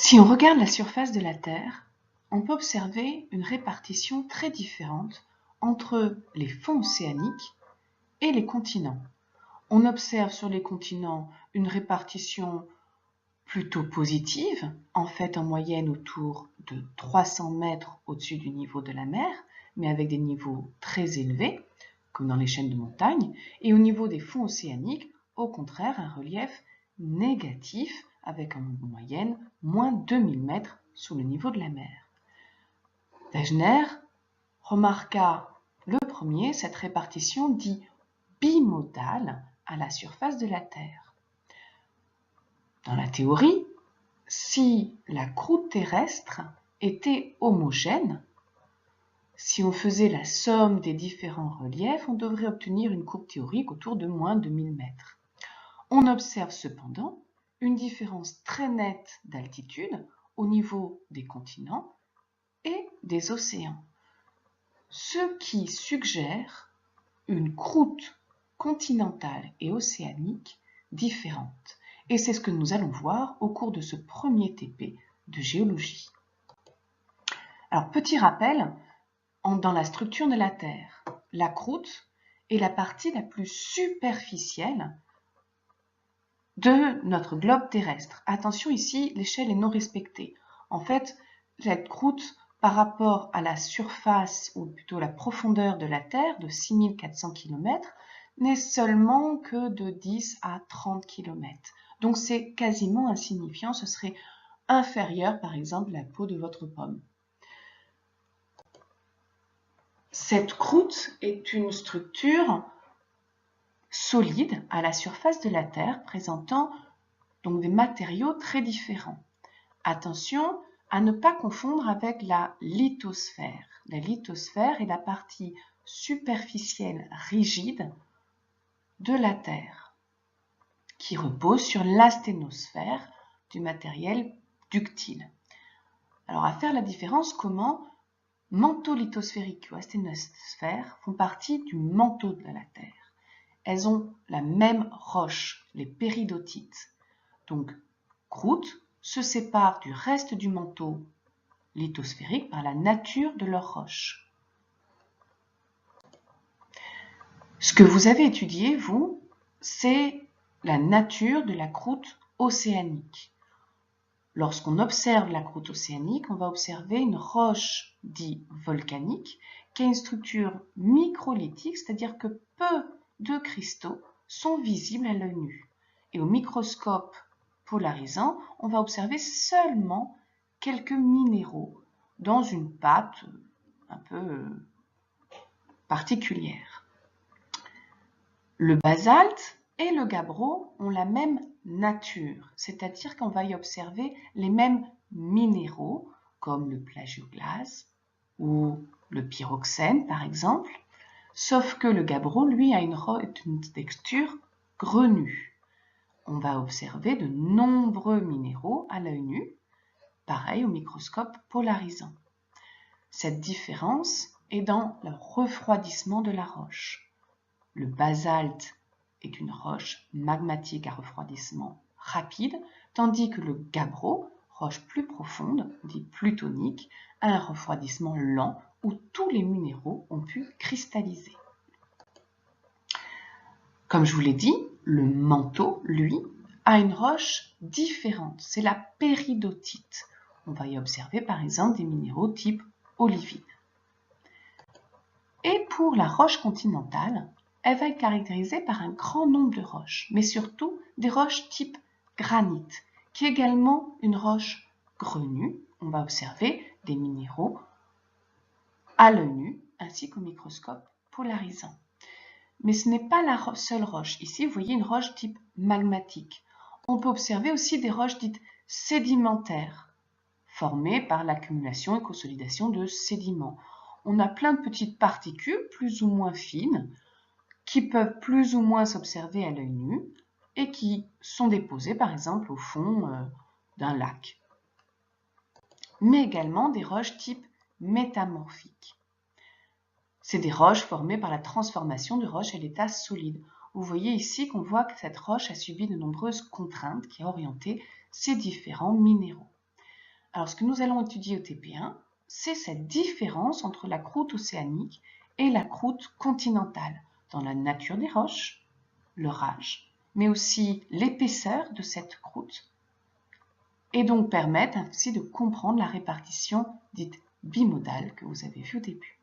Si on regarde la surface de la Terre, on peut observer une répartition très différente entre les fonds océaniques et les continents. On observe sur les continents une répartition plutôt positive, en fait en moyenne autour de 300 mètres au-dessus du niveau de la mer, mais avec des niveaux très élevés, comme dans les chaînes de montagnes, et au niveau des fonds océaniques, au contraire, un relief négatif, avec en moyenne moins 2000 mètres sous le niveau de la mer. Wegener remarqua le premier cette répartition dite bimodale à la surface de la Terre. Dans la théorie, si la croûte terrestre était homogène, si on faisait la somme des différents reliefs, on devrait obtenir une courbe théorique autour de moins de 1000 mètres. On observe cependant une différence très nette d'altitude au niveau des continents et des océans, ce qui suggère une croûte continentale et océanique différente. Et c'est ce que nous allons voir au cours de ce premier TP de géologie. Alors, petit rappel, dans la structure de la Terre, la croûte est la partie la plus superficielle de notre globe terrestre. Attention ici, l'échelle est non respectée. En fait, cette croûte, par rapport à la surface, ou plutôt la profondeur de la Terre, de 6400 km, n'est seulement que de 10 à 30 km. Donc c'est quasiment insignifiant, ce serait inférieur par exemple à la peau de votre pomme. Cette croûte est une structure solide à la surface de la Terre, présentant donc des matériaux très différents. Attention à ne pas confondre avec la lithosphère. La lithosphère est la partie superficielle rigide de la Terre, qui repose sur l'asténosphère, du matériel ductile. Alors, à faire la différence, comment manteau lithosphérique ou asténosphère font partie du manteau de la Terre. Elles ont la même roche, les péridotites. Donc, croûte se sépare du reste du manteau lithosphérique par la nature de leur roche. Ce que vous avez étudié, vous, c'est la nature de la croûte océanique. Lorsqu'on observe la croûte océanique, on va observer une roche dite volcanique qui a une structure microlithique, c'est-à-dire que peu de cristaux sont visibles à l'œil nu. Et au microscope polarisant, on va observer seulement quelques minéraux dans une pâte un peu particulière. Le basalte et le gabbro ont la même nature, c'est-à-dire qu'on va y observer les mêmes minéraux, comme le plagioclase ou le pyroxène par exemple, sauf que le gabbro, lui, a une texture grenue. On va observer de nombreux minéraux à l'œil nu, pareil au microscope polarisant. Cette différence est dans le refroidissement de la roche. Le basalte est une roche magmatique à refroidissement rapide, tandis que le gabbro, roche plus profonde, dite plutonique, a un refroidissement lent où tous les minéraux ont pu cristalliser. Comme je vous l'ai dit, le manteau, lui, a une roche différente, c'est la péridotite. On va y observer par exemple des minéraux type olivine. Et pour la roche continentale, elle va être caractérisée par un grand nombre de roches, mais surtout des roches type granit, qui est également une roche grenue. On va observer des minéraux à l'œil nu ainsi qu'au microscope polarisant. Mais ce n'est pas la seule roche. Ici, vous voyez une roche type magmatique. On peut observer aussi des roches dites sédimentaires, formées par l'accumulation et consolidation de sédiments. On a plein de petites particules plus ou moins fines qui peuvent plus ou moins s'observer à l'œil nu et qui sont déposées par exemple au fond d'un lac. Mais également des roches type métamorphiques. C'est des roches formées par la transformation de roches à l'état solide. Vous voyez ici qu'on voit que cette roche a subi de nombreuses contraintes qui ont orienté ces différents minéraux. Alors, ce que nous allons étudier au TP1, c'est cette différence entre la croûte océanique et la croûte continentale dans la nature des roches, leur âge, mais aussi l'épaisseur de cette croûte, et donc permettre ainsi de comprendre la répartition dite bimodale que vous avez vue au début.